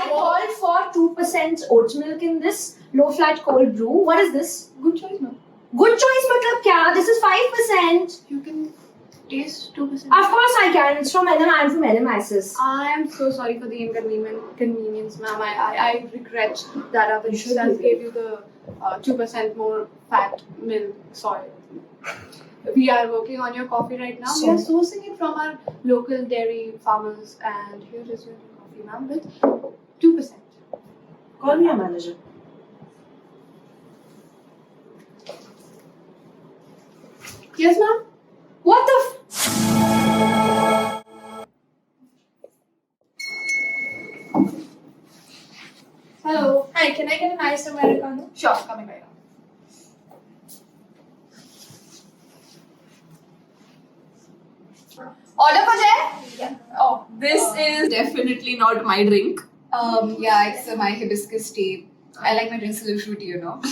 called for 2% oat milk in this low fat cold brew. What is this? Good choice, no? Good choice, matlab kya? This is 5%. You can taste 2%. Of course I can. It's from I'm from NMIMS. I am so sorry for the inconvenience, ma'am. I regret that our staff gave you the 2% more fat milk soy. We are working on your coffee right now. We are sourcing it from our local dairy farmers, and here is your coffee, ma'am, with 2%. Call me a manager. Yes, ma'am. What the Hello. Hi, can I get an iced Americano? Sure, coming right now. Order for Jay? Yeah. Oh, this is definitely not my drink. Yeah, it's my hibiscus tea. I like my drinks a little fruity, you know.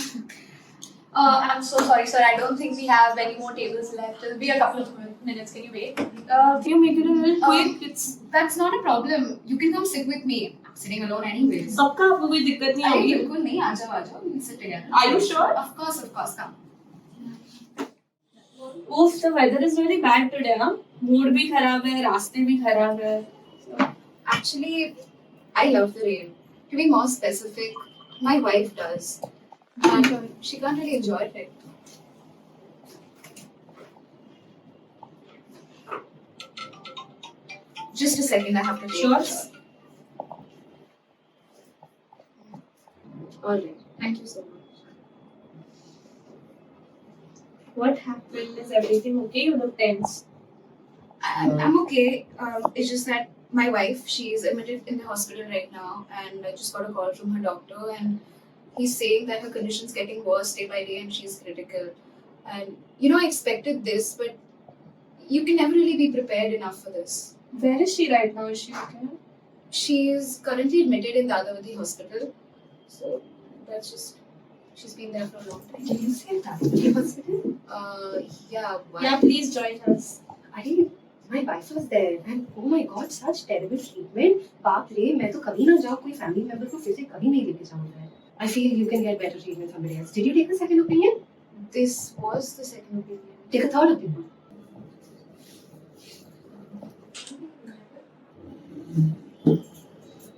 I'm so sorry, sir. I don't think we have any more tables left. It'll be a couple of minutes. Can you wait? Can you make it a little quick? That's not a problem. You can come sit with me. I'm sitting alone anyways. सबका आपको कोई दिक्कत नहीं अरे होगी? बिल्कुल नहीं, आ जाओ. We can sit together. Are you sure? Of course, come. Oof, the weather is really bad today, huh? Mood भी खराब है, रास्ते भी खराब है. Actually, I love the rain. To be more specific, my wife does. And she can't really enjoy it. Just a second, I have to Sure. Alright, thank you so much. What happened? Is everything okay? You look tense. I'm okay. It's just that my wife, she's admitted in the hospital right now, and I just got a call from her doctor, and he's saying that her condition's getting worse day by day and she's critical. And I expected this, but you can never really be prepared enough for this. Where is she right now? Is she okay? She is currently admitted in Dadavati hospital. So that's just, she's been there for a long time. Did you say Dadavati hospital? Yeah. Why? Yeah, please join us. My wife was there, and oh my god, such terrible treatment. बाप रे, मैं तो कभी ना जाऊँ, कोई family member को फिर से कभी नहीं लेके जाऊँगा. I feel you can get better treatment somewhere else. Did you take a second opinion? This was the second opinion. Take a third opinion.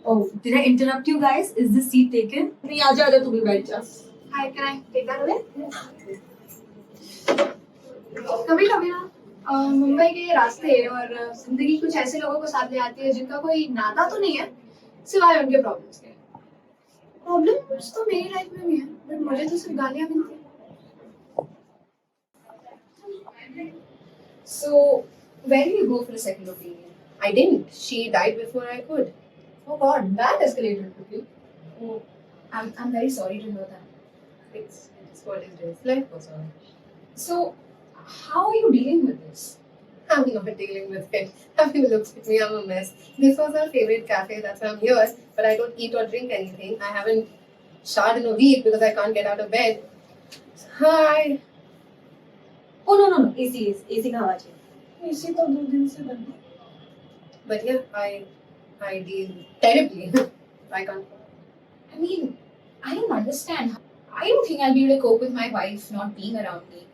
Oh, did I interrupt you guys? Is the seat taken? नहीं आ जा तू भी बैठ जा. Hi, can I take that away? कभी ना मुंबई के रास्ते और जिंदगी कुछ ऐसे लोगों को साथ ले आती है जिनका कोई नाता तो नहीं है सिवाय उनके प्रॉब्लम्स के. प्रॉब्लम्स तो मेरी लाइफ में भी है, बट मुझे तो सिर्फ गालियाँ मिलती हैं. So, where do you go for a second opinion? I didn't. She died before I could. Oh God, that escalated quickly. Oh, I'm very sorry to hear that. It's what it is. Life goes on. So, how are you dealing with this? I'm not dealing with it. I mean, look at me, I'm a mess. This was our favorite cafe, that's why I'm here. But I don't eat or drink anything. I haven't showered in a week because I can't get out of bed. Hi. Oh no, AC का आवाज है. AC तो 2 दिन से बंद है. But yeah, I deal terribly. I can't. I mean, I don't understand. I don't think I'll be able to cope with my wife not being around me.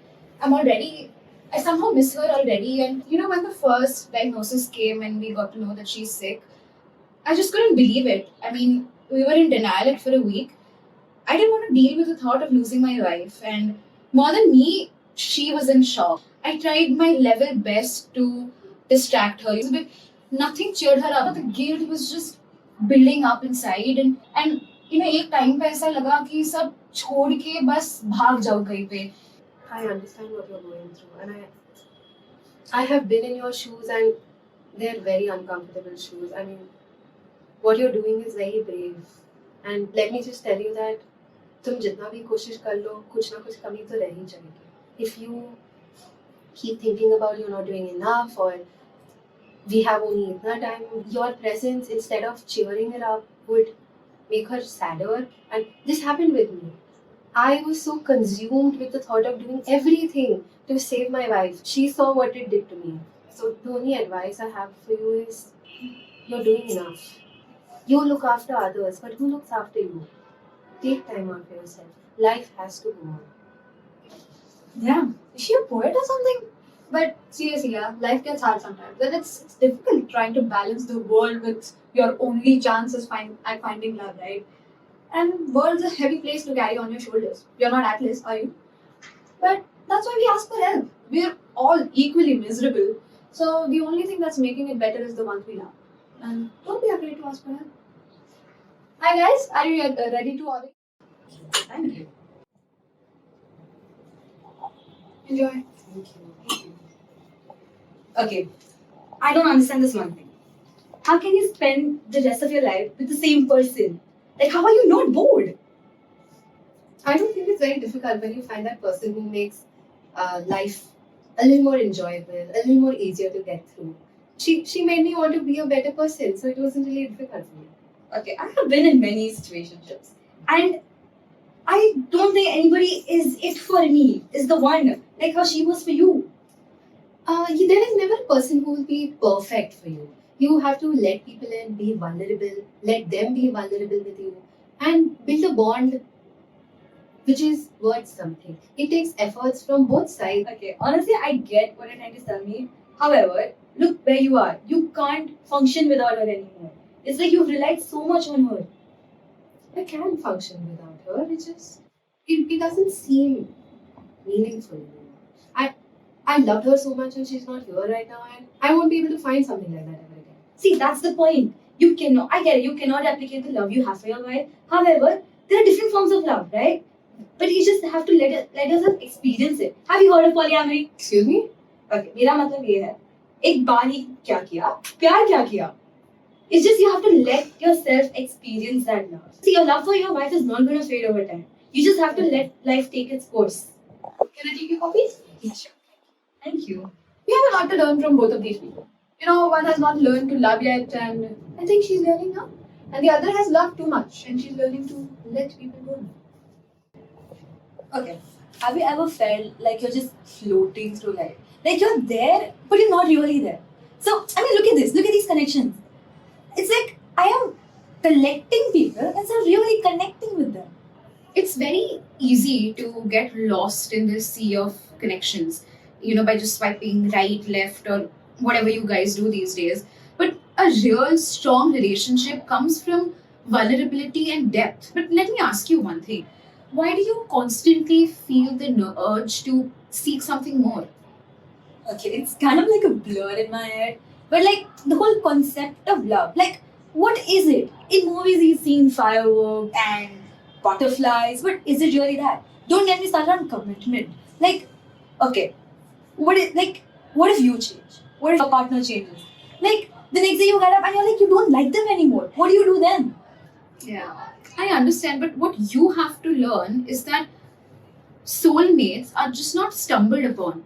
I somehow miss her already. And when the first diagnosis came and we got to know that she's sick, I just couldn't believe it. I mean, we were in denial for a week. I didn't want to deal with the thought of losing my wife. And more than me, she was in shock. I tried my level best to distract her. But nothing cheered her up. The guilt was just building up inside. And एक time पे ऐसा लगा कि सब छोड़ के बस भाग जाओ कहीं पे. I understand what you're going through, and I have been in your shoes, and they're very uncomfortable shoes. I mean, what you're doing is very brave, and let me just tell you that तुम जितना भी कोशिश कर लो, कुछ ना कुछ कमी तो रह ही जाएगी. If you keep thinking about you're not doing enough or we have only itna time, your presence instead of cheering her up would make her sadder. And this happened with me. I was so consumed with the thought of doing everything to save my wife. She saw what it did to me. So the only advice I have for you is you're doing enough. You look after others, but who looks after you? Take time out for yourself. Life has to go on. Damn, is she a poet or something? But seriously, yeah, life gets hard sometimes. And it's difficult trying to balance the world with your only chance at finding love, right? And world's a heavy place to carry on your shoulders. You're not Atlas, are you? But that's why we ask for help. We're all equally miserable. So the only thing that's making it better is the ones we love. And don't be afraid to ask for help. Hi guys, are you ready to order? Thank you. Enjoy. Thank you. Okay, I don't understand this one thing. How can you spend the rest of your life with the same person? Like, how are you not bored? I don't think it's very difficult when you find that person who makes life a little more enjoyable, a little more easier to get through. She made me want to be a better person, so it wasn't really difficult for me. Okay, I have been in many situationships, and I don't think anybody is it for me, is the one, like how she was for you. There is never a person who will be perfect for you. You have to let people in, be vulnerable, let them be vulnerable with you, and build a bond which is worth something. It takes efforts from both sides. Okay, honestly, I get what you're trying to tell me. However, look where you are. You can't function without her anymore. It's like you've relied so much on her. I can function without her. It doesn't seem meaningful. I loved her so much and she's not here right now, and I won't be able to find something like that ever again. See, that's the point. You cannot, I get it, you cannot replicate the love you have for your wife. However, there are different forms of love, right? But you just have to let yourself experience it. Have you heard of polyamory? Excuse me? Okay, मेरा मतलब ये है, एक बार ही क्या किया, प्यार क्या किया? It's just you have to let yourself experience that love. See, your love for your wife is not going to fade over time. You just have to let life take its course. Can I take your copies? Yeah, sure. Thank you. We have a lot to learn from both of these people. You know, one has not learned to love yet, and I think she's learning now. And the other has loved too much, and she's learning to let people go now. Okay. Have you ever felt like you're just floating through life? Like you're there, but you're not really there. So, I mean, look at this. Look at these connections. It's like I am collecting people instead of really connecting with them. It's very easy to get lost in this sea of connections, by just swiping right, left, or whatever you guys do these days. But a real strong relationship comes from vulnerability and depth. But let me ask you one thing. Why do you constantly feel the urge to seek something more? Okay, it's kind of like a blur in my head. But like the whole concept of love, like what is it? In movies you've seen fireworks and butterflies, but is it really that? Don't get me started on commitment. Like, okay, what if you change? What if your partner changes? Like the next day you get up and you're like you don't like them anymore. What do you do then? Yeah, I understand, but what you have to learn is that soulmates are just not stumbled upon.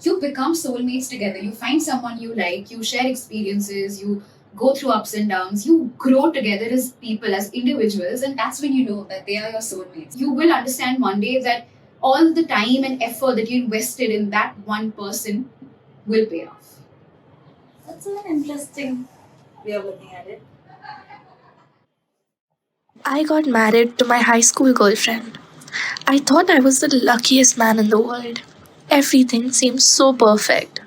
You become soulmates together. You find someone you like, you share experiences, you go through ups and downs, you grow together as people, as individuals, and that's when you know that they are your soulmates. You will understand one day that all the time and effort that you invested in that one person will pay off. That's an interesting way of looking at it. I got married to my high school girlfriend. I thought I was the luckiest man in the world. Everything seemed so perfect.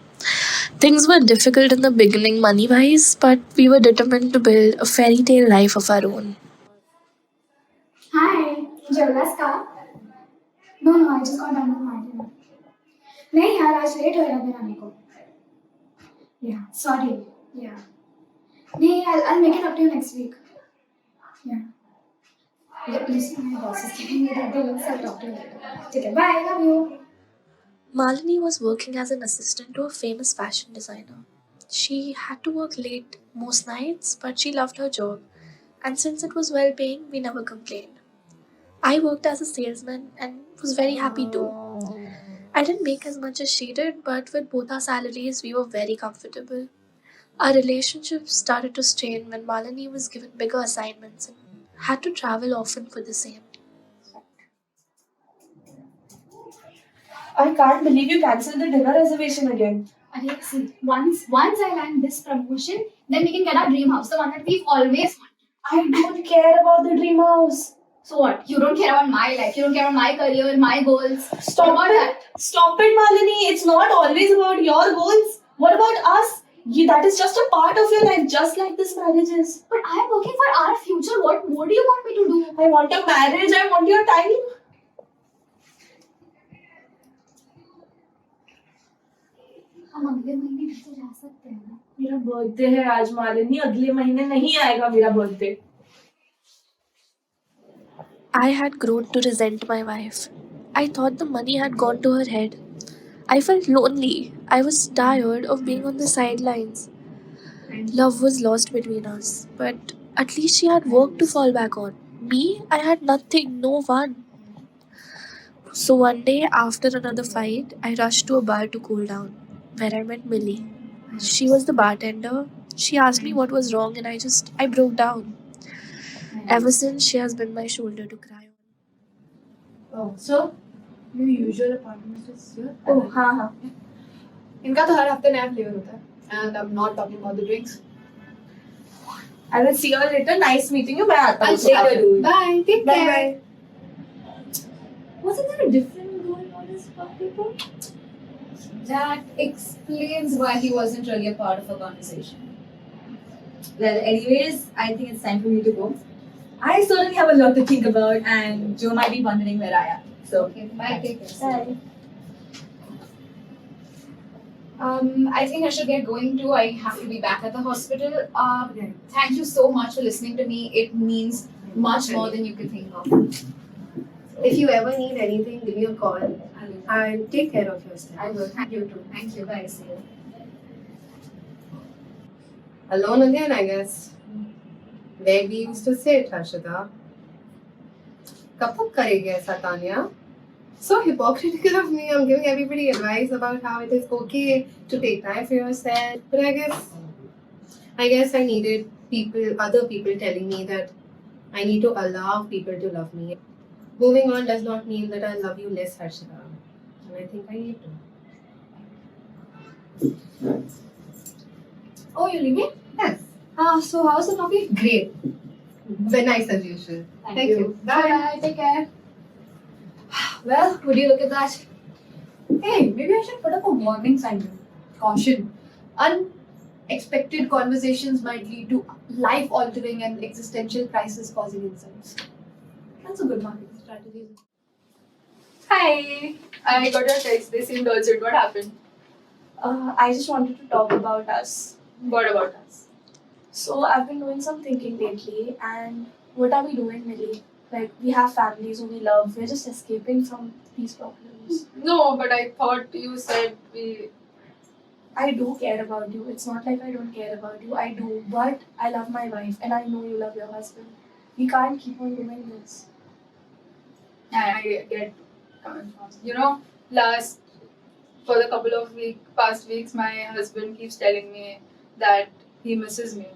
Things were difficult in the beginning money wise, but we were determined to build a fairy tale life of our own. Hi, जेवलास का? No, I just got done with my dinner. नहीं यार, आज late हो रहा है आने को. Yeah, sorry. Yeah. नहीं, I'll make it up to you next week. Yeah. Listen, my boss is giving me the bills. I'll talk to you later. Take care. Bye. Love you. Malini was working as an assistant to a famous fashion designer. She had to work late most nights, but she loved her job. And since it was well paying, we never complained. I worked as a salesman and was very happy too. I didn't make as much as she did, but with both our salaries, we were very comfortable. Our relationship started to strain when Malini was given bigger assignments and had to travel often for the same. I can't believe you cancelled the dinner reservation again. Arey, see, once I land this promotion, then we can get our dream house, the one that we've always wanted. I don't care about the dream house. So what? You don't care about my life. You don't care about my career, my goals. Stop What about it. that? Stop it, Malini. It's not always about your goals. What about us? That is just a part of your life, just like this marriage is. But I'm working for our future. What more do you want me to do? I want a marriage. I want your time. हम अगले महीने घर से जा सकते हैं ना? मेरा बर्थडे है आज मालिनी, अगले महीने नहीं आएगा मेरा birthday. I had grown to resent my wife. I thought the money had gone to her head. I felt lonely. I was tired of being on the sidelines. Love was lost between us, but at least she had work to fall back on. Me, I had nothing, no one. So one day, after another fight, I rushed to a bar to cool down, where I met Millie. She was the bartender. She asked me what was wrong, and I broke down. Ever since, she has been my shoulder to cry on. Oh, so your usual apartment is here? Oh, हाँ. इनका तो हर हफ्ते नया flavour होता है. And I'm not talking about the drinks. I will see you later. Nice meeting you. मैं आता हूँ. I'll take her to it. Bye. Take Bye care. bye. Wasn't there a different going on this party? That explains why he wasn't really a part of a conversation. Well, anyways, I think it's time for me to go. I certainly have a lot to think about, and Joe might be wondering where I am. So, Okay, bye. Take care. Bye. I think I should get going too. I have to be back at the hospital. Thank you so much for listening to me. It means much more than you can think of. If you ever need anything, give me a call. And take care of yourself. I will. Thank you too. Thank you. Bye. See you. Alone again, I guess. Where we used to sit, Harshita. कब तक करेगी ऐसा Tania? So hypocritical of me. I'm giving everybody advice about how it is okay to take time for yourself. But I guess I needed other people telling me that I need to allow people to love me. Moving on does not mean that I love you less, Harshita. And I think I need to. Oh, you're leaving? Yes. So how's the coffee? Great. Very nice as usual. Thank you. Bye. Take care. Well, would you look at that? Hey, maybe I should put up a warning sign. Caution. Unexpected conversations might lead to life-altering and existential crisis-causing insights. That's a good marketing strategy. Hi. I got your text. They seemed urgent. What happened? I just wanted to talk about us. What about us? So I've been doing some thinking lately, and what are we doing, Millie? Like, we have families who we love. We're just escaping from these problems. No, but I thought you said we... I do care about you. It's not like I don't care about you. I do. But I love my wife, and I know you love your husband. We can't keep on doing this. I get coming from. You know, for the couple of past weeks, my husband keeps telling me that he misses me.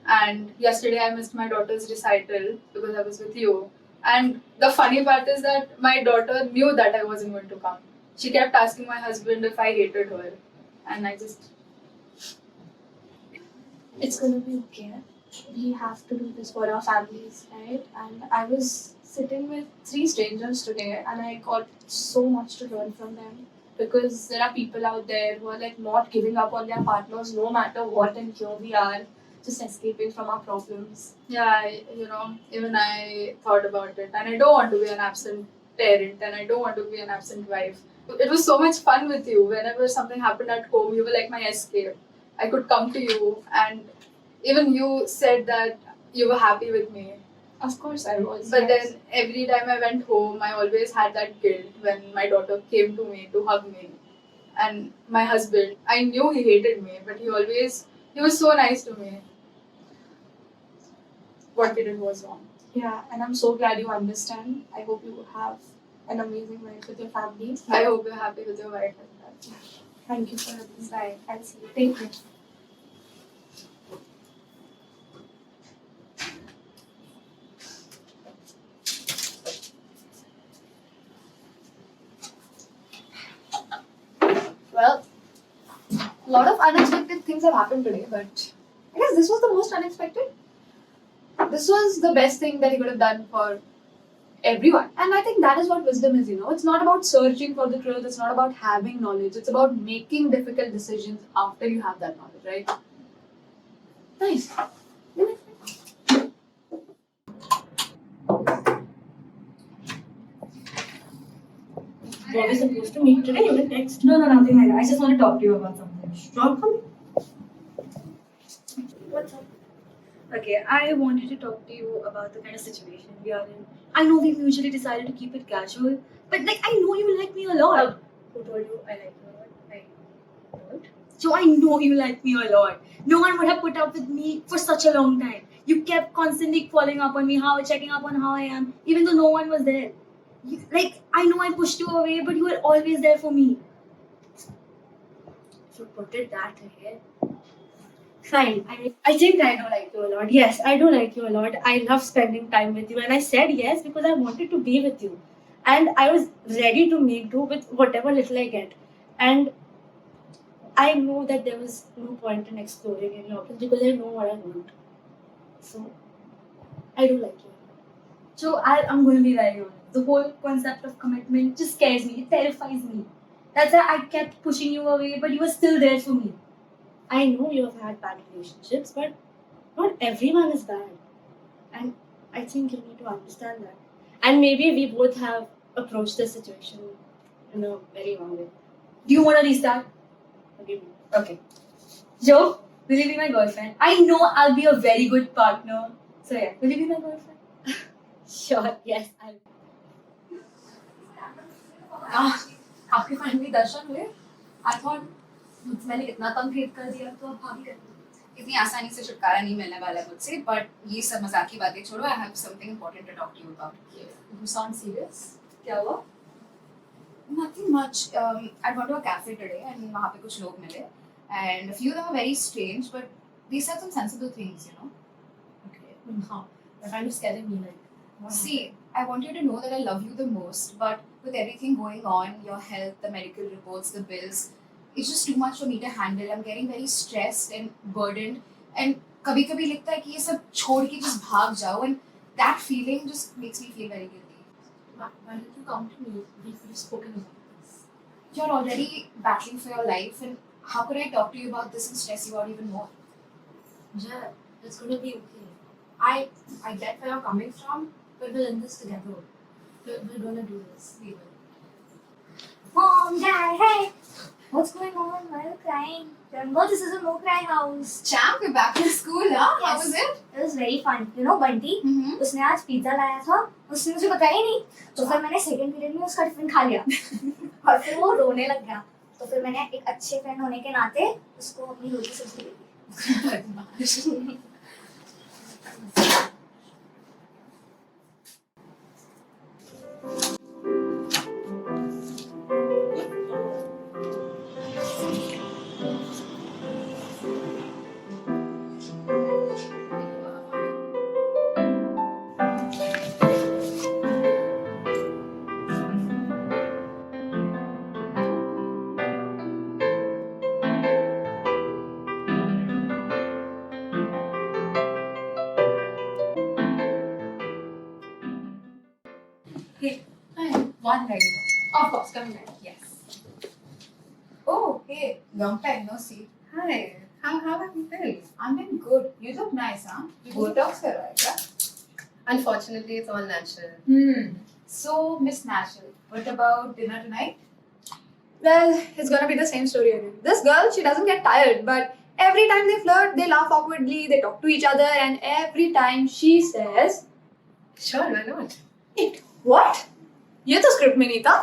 And yesterday I missed my daughter's recital because I was with you. And the funny part is that my daughter knew that I wasn't going to come. She kept asking my husband if I hated her. And I just... It's gonna be okay. We have to do this for our families, right? And I was sitting with 3 strangers today, and I got so much to learn from them. Because there are people out there who are like not giving up on their partners no matter what, and here we are just escaping from our problems. Yeah, even I thought about it. And I don't want to be an absent parent, and I don't want to be an absent wife. It was so much fun with you. Whenever something happened at home, you were like my escape. I could come to you, and even you said that you were happy with me. Of course I was. But yes. then every time I went home, I always had that guilt when my daughter came to me to hug me. And my husband, I knew he hated me, but he was so nice to me. What we did was wrong. Yeah, and I'm so glad you understand. I hope you have an amazing life with your family. I hope you're happy with your wife as well. Thank you for this. Bye. I'll see you. Take care. Well, a lot of unexpected things have happened today, but I guess this was the most unexpected. this was the best thing that he could have done for everyone. And I think that is what wisdom is, It's not about searching for the truth, it's not about having knowledge, it's about making difficult decisions after you have that knowledge, right? Nice. Were we supposed to meet today? You were text. No, nothing like that. I just want to talk to you about something. Sure, come. What's up? Okay, I wanted to talk to you about the kind of situation we are in. I know we've usually decided to keep it casual, but I know you like me a lot. Who told you I like you a lot? I don't. So I know you like me a lot. No one would have put up with me for such a long time. You kept constantly following up on me, checking up on how I am, even though no one was there. I know I pushed you away, but you were always there for me. So put it that way. Fine. I think I do like you a lot. Yes, I do like you a lot. I love spending time with you, and I said yes because I wanted to be with you, and I was ready to make do with whatever little I get. And I know that there was no point in exploring any options because I know what I want. So I do like you. So I'm going to be very honest. The whole concept of commitment just scares me. It terrifies me. That's why I kept pushing you away, but you were still there for me. I know you have had bad relationships, but not everyone is bad. And I think you need to understand that. And maybe we both have approached the situation in a very wrong way. Do you want to restart? Forgive me. Okay. Joe, will you be my girlfriend? I know I'll be a very good partner. So yeah, will you be my girlfriend? Sure, yes, I will. आपके finally दर्शन हुए? I thought मैंने इतना तंग भेद कर दिया तो अब भाभी कर दी। इतनी आसानी से छुटकारा नहीं मिलने वाला है मुझसे, बट ये सब मजाक की बातें छोड़ो। I have something important to talk to you about. You sound serious? क्या हुआ? Nothing much. I went to a cafe today and वहाँ पे कुछ लोग मिले and a few of them were very strange, but they said some sensible things, Okay. How? You're kind of scaring me, like. What See, I want you to know that I love you the most, but with everything going on, your health, the medical reports, the bills, it's just too much for me to handle. I'm getting very stressed and burdened, and कभी-कभी लगता है कि ये सब छोड़ के just भाग जाओ, and that feeling just makes me feel very guilty. Why did you come to me? We've spoken about this. You're already battling for your life, and how could I talk to you about this and stress you out even more? Yeah, it's gonna be okay. I get where you're coming from, but we're in this together. We're gonna do this. We will. Mom, Dad, hey! What's going on? Why are you crying? Remember, this is a no-cry house. Champ, you're back in school, huh? How Yes. was it? It was very fun. You know, Bunty? Mm-hmm. उसने आज pizza लाया था, उसने मुझे बताया ही नहीं, तो फिर मैंने सेकंड पीरियड में उसका टिफिन खा लिया और फिर वो रोने लग गया, तो फिर मैंने एक अच्छे फ्रेंड होने के नाते उसको अपनी रोटी सब्जी दी। One ready. Of course, coming back. Yes. Oh, hey. Long time no see. Hi. How have you been? I'm been good. You look nice, huh? You Botox right? Unfortunately, it's all natural. So, Miss Natural, what about dinner tonight? Well, it's gonna be the same story again. This girl, she doesn't get tired, but every time they flirt, they laugh awkwardly, they talk to each other, and every time she says, Sure, why not? "What? ये तो script में नहीं था."